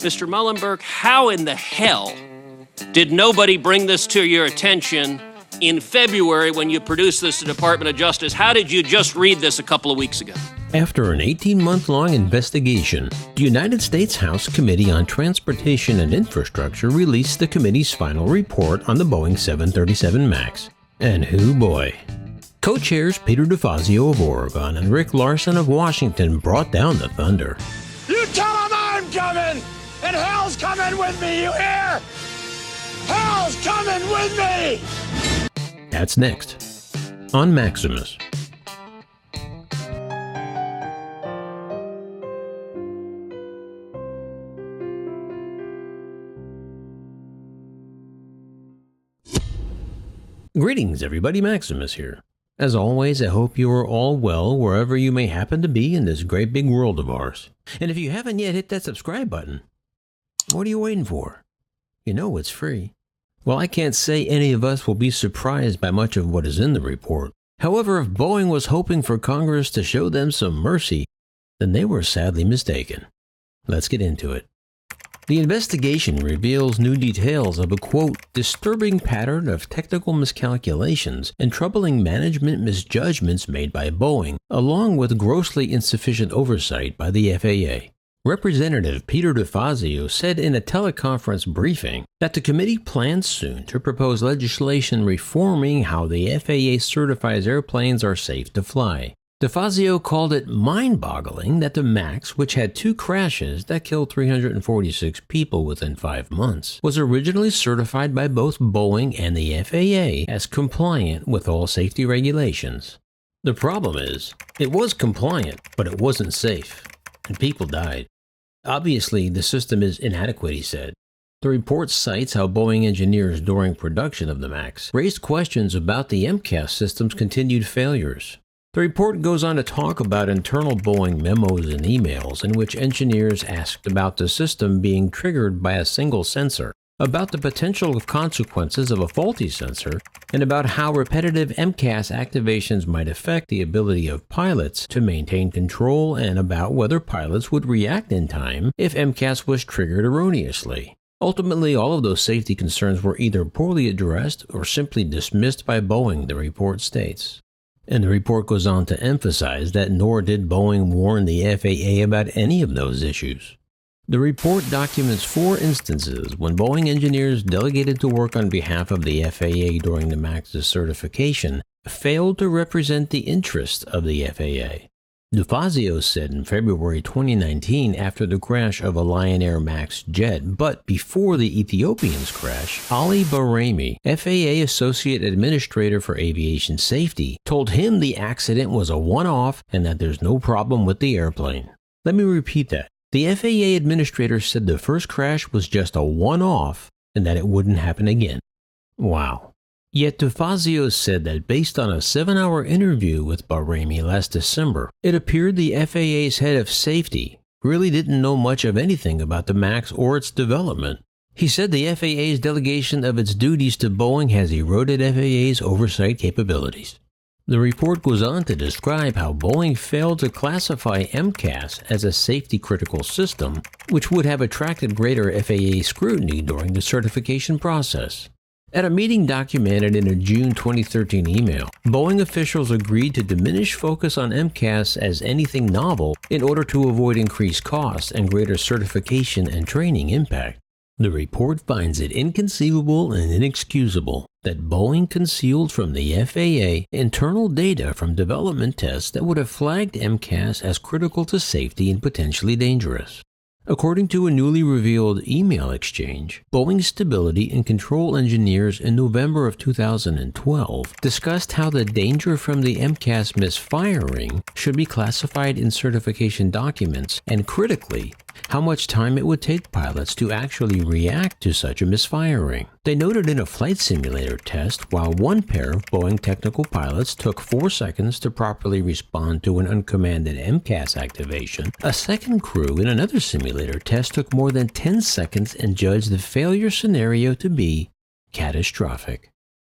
Mr. Mullenberg, how in the hell did nobody bring this to your attention in February when you produced this to the Department of Justice? How did you just read this a couple of weeks ago? After an 18-month-long investigation, the United States House Committee on Transportation and Infrastructure released the committee's final report on the Boeing 737 MAX. And hoo boy. Co-chairs Peter DeFazio of Oregon and Rick Larson of Washington brought down the thunder. You tell them I'm coming, and hell's coming with me, you hear? Hell's coming with me! That's next on Maximus. Greetings, everybody. Maximus here. As always, I hope you are all well wherever you may happen to be in this great big world of ours. And if you haven't yet hit that subscribe button, what are you waiting for? You know it's free. Well, I can't say any of us will be surprised by much of what is in the report. However, if Boeing was hoping for Congress to show them some mercy, then they were sadly mistaken. Let's get into it. The investigation reveals new details of a, quote, disturbing pattern of technical miscalculations and troubling management misjudgments made by Boeing, along with grossly insufficient oversight by the FAA. Representative Peter DeFazio said in a teleconference briefing that the committee plans soon to propose legislation reforming how the FAA certifies airplanes are safe to fly. DeFazio called it mind-boggling that the MAX, which had 2 crashes that killed 346 people within 5 months, was originally certified by both Boeing and the FAA as compliant with all safety regulations. The problem is, it was compliant, but it wasn't safe, and people died. Obviously, the system is inadequate, he said. The report cites how Boeing engineers during production of the MAX raised questions about the MCAS system's continued failures. The report goes on to talk about internal Boeing memos and emails in which engineers asked about the system being triggered by a single sensor, about the potential consequences of a faulty sensor, and about how repetitive MCAS activations might affect the ability of pilots to maintain control, and about whether pilots would react in time if MCAS was triggered erroneously. Ultimately, all of those safety concerns were either poorly addressed or simply dismissed by Boeing, the report states. And the report goes on to emphasize that nor did Boeing warn the FAA about any of those issues. The report documents 4 instances when Boeing engineers delegated to work on behalf of the FAA during the MAX's certification failed to represent the interests of the FAA. DeFazio said in February 2019 after the crash of a Lion Air MAX jet, but before the Ethiopian's crash, Ali Barami, FAA Associate Administrator for Aviation Safety, told him the accident was a one-off and that there's no problem with the airplane. Let me repeat that. The FAA Administrator said the first crash was just a one-off and that it wouldn't happen again. Wow. Yet DeFazio said that based on a 7-hour interview with Barami last December, it appeared the FAA's head of safety really didn't know much of anything about the MAX or its development. He said the FAA's delegation of its duties to Boeing has eroded FAA's oversight capabilities. The report goes on to describe how Boeing failed to classify MCAS as a safety-critical system, which would have attracted greater FAA scrutiny during the certification process. At a meeting documented in a June 2013 email, Boeing officials agreed to diminish focus on MCAS as anything novel in order to avoid increased costs and greater certification and training impact. The report finds it inconceivable and inexcusable that Boeing concealed from the FAA internal data from development tests that would have flagged MCAS as critical to safety and potentially dangerous. According to a newly revealed email exchange, Boeing's stability and control engineers in November of 2012 discussed how the danger from the MCAS misfiring should be classified in certification documents and, critically, how much time it would take pilots to actually react to such a misfiring. They noted in a flight simulator test, while one pair of Boeing technical pilots took 4 seconds to properly respond to an uncommanded MCAS activation, a second crew in another simulator test took more than 10 seconds and judged the failure scenario to be catastrophic.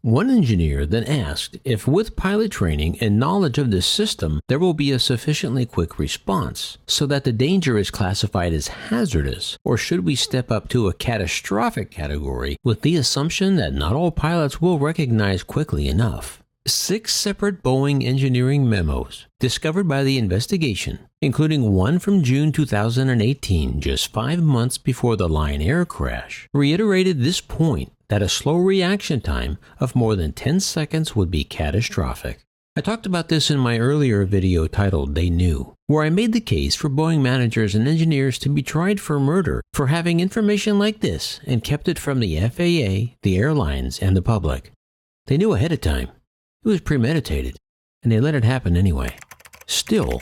One engineer then asked if with pilot training and knowledge of the system, there will be a sufficiently quick response so that the danger is classified as hazardous, or should we step up to a catastrophic category with the assumption that not all pilots will recognize quickly enough. 6 separate Boeing engineering memos discovered by the investigation, including one from June 2018, just 5 months before the Lion Air crash, reiterated this point that a slow reaction time of more than 10 seconds would be catastrophic. I talked about this in my earlier video titled They Knew, where I made the case for Boeing managers and engineers to be tried for murder for having information like this and kept it from the FAA, the airlines, and the public. They knew ahead of time. It was premeditated, and they let it happen anyway. Still,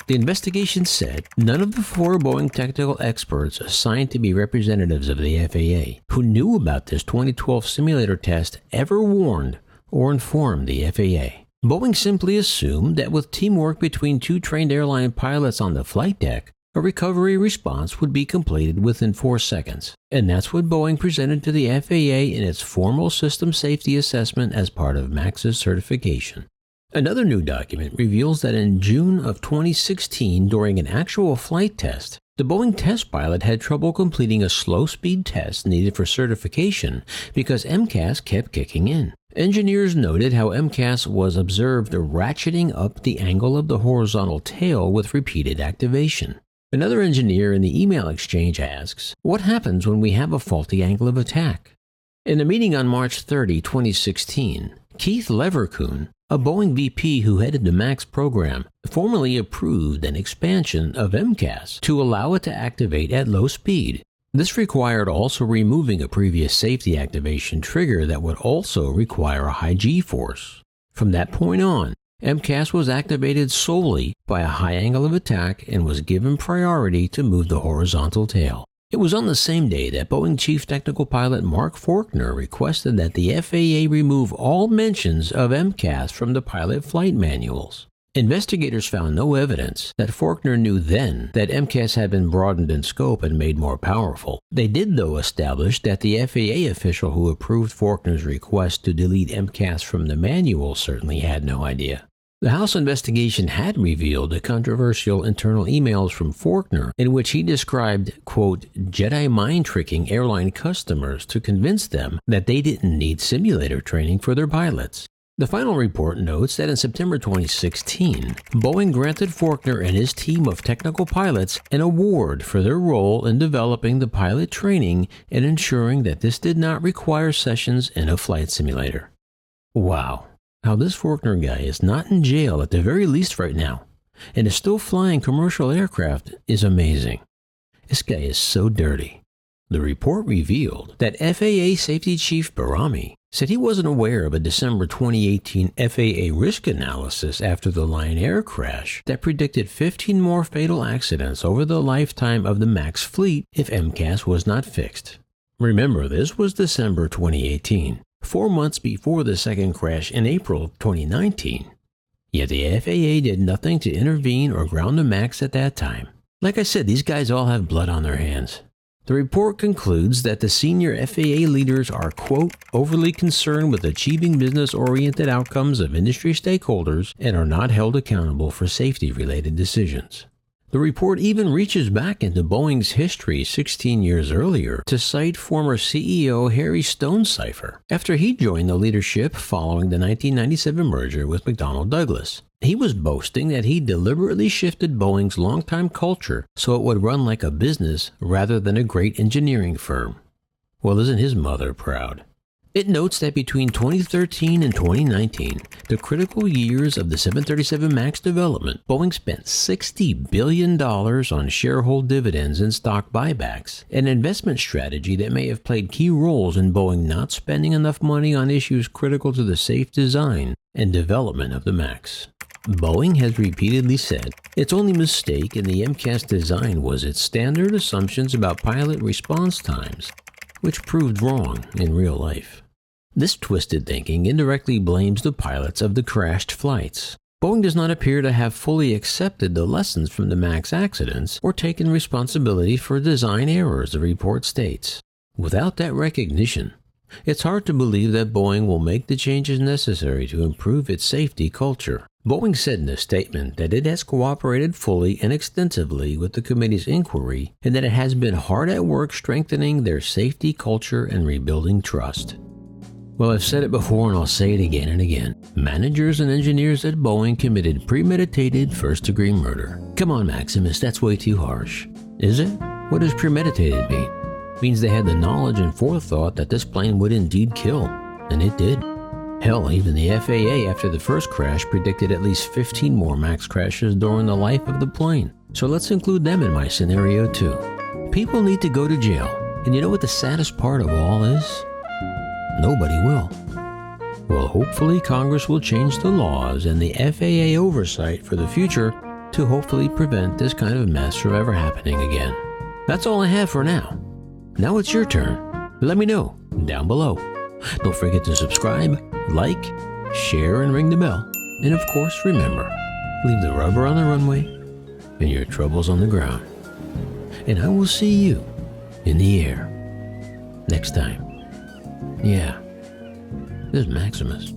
the investigation said none of the 4 Boeing technical experts assigned to be representatives of the FAA who knew about this 2012 simulator test ever warned or informed the FAA. Boeing simply assumed that with teamwork between 2 trained airline pilots on the flight deck, a recovery response would be completed within 4 seconds. And that's what Boeing presented to the FAA in its formal system safety assessment as part of MAX's certification. Another new document reveals that in June of 2016, during an actual flight test, the Boeing test pilot had trouble completing a slow speed test needed for certification because MCAS kept kicking in. Engineers noted how MCAS was observed ratcheting up the angle of the horizontal tail with repeated activation. Another engineer in the email exchange asks, what happens when we have a faulty angle of attack? In a meeting on March 30, 2016, Keith Leverkuhn, a Boeing VP who headed the MAX program, formally approved an expansion of MCAS to allow it to activate at low speed. This required also removing a previous safety activation trigger that would also require a high G-force. From that point on, MCAS was activated solely by a high angle of attack and was given priority to move the horizontal tail. It was on the same day that Boeing Chief Technical Pilot Mark Faulkner requested that the FAA remove all mentions of MCAS from the pilot flight manuals. Investigators found no evidence that Faulkner knew then that MCAS had been broadened in scope and made more powerful. They did, though, establish that the FAA official who approved Faulkner's request to delete MCAS from the manual certainly had no idea. The House investigation had revealed the controversial internal emails from Faulkner in which he described, quote, Jedi mind tricking airline customers to convince them that they didn't need simulator training for their pilots. The final report notes that in September 2016, Boeing granted Faulkner and his team of technical pilots an award for their role in developing the pilot training and ensuring that this did not require sessions in a flight simulator. Wow. How this Faulkner guy is not in jail at the very least right now, and is still flying commercial aircraft is amazing. This guy is so dirty. The report revealed that FAA Safety Chief Barami said he wasn't aware of a December 2018 FAA risk analysis after the Lion Air crash that predicted 15 more fatal accidents over the lifetime of the MAX fleet if MCAS was not fixed. Remember, this was December 2018. 4 months before the second crash in April 2019. Yet the FAA did nothing to intervene or ground the MAX at that time. Like I said, these guys all have blood on their hands. The report concludes that the senior FAA leaders are, quote, overly concerned with achieving business-oriented outcomes of industry stakeholders and are not held accountable for safety-related decisions. The report even reaches back into Boeing's history 16 years earlier to cite former CEO Harry Stonecipher after he joined the leadership following the 1997 merger with McDonnell Douglas. He was boasting that he deliberately shifted Boeing's longtime culture so it would run like a business rather than a great engineering firm. Well, isn't his mother proud? It notes that between 2013 and 2019, the critical years of the 737 MAX development, Boeing spent $60 billion on shareholder dividends and stock buybacks, an investment strategy that may have played key roles in Boeing not spending enough money on issues critical to the safe design and development of the MAX. Boeing has repeatedly said its only mistake in the MCAS design was its standard assumptions about pilot response times, which proved wrong in real life. This twisted thinking indirectly blames the pilots of the crashed flights. Boeing does not appear to have fully accepted the lessons from the MAX accidents or taken responsibility for design errors, the report states. Without that recognition, It's hard to believe that Boeing will make the changes necessary to improve its safety culture. Boeing said in a statement that it has cooperated fully and extensively with the committee's inquiry and that it has been hard at work strengthening their safety culture and rebuilding trust. Well, I've said it before and I'll say it again and again. Managers and engineers at Boeing committed premeditated first-degree murder. Come on, Maximus, that's way too harsh. Is it? What does premeditated mean? It means they had the knowledge and forethought that this plane would indeed kill, and it did. Hell, even the FAA after the first crash predicted at least 15 more MAX crashes during the life of the plane. So let's include them in my scenario too. People need to go to jail, and you know what the saddest part of all is? Nobody will. Well, hopefully Congress will change the laws and the FAA oversight for the future to hopefully prevent this kind of mess from ever happening again. That's all I have for now. Now it's your turn. Let me know down below. Don't forget to subscribe, like, share, and ring the bell. And of course, remember, leave the rubber on the runway and your troubles on the ground. And I will see you in the air next time. Yeah, this is Maximus.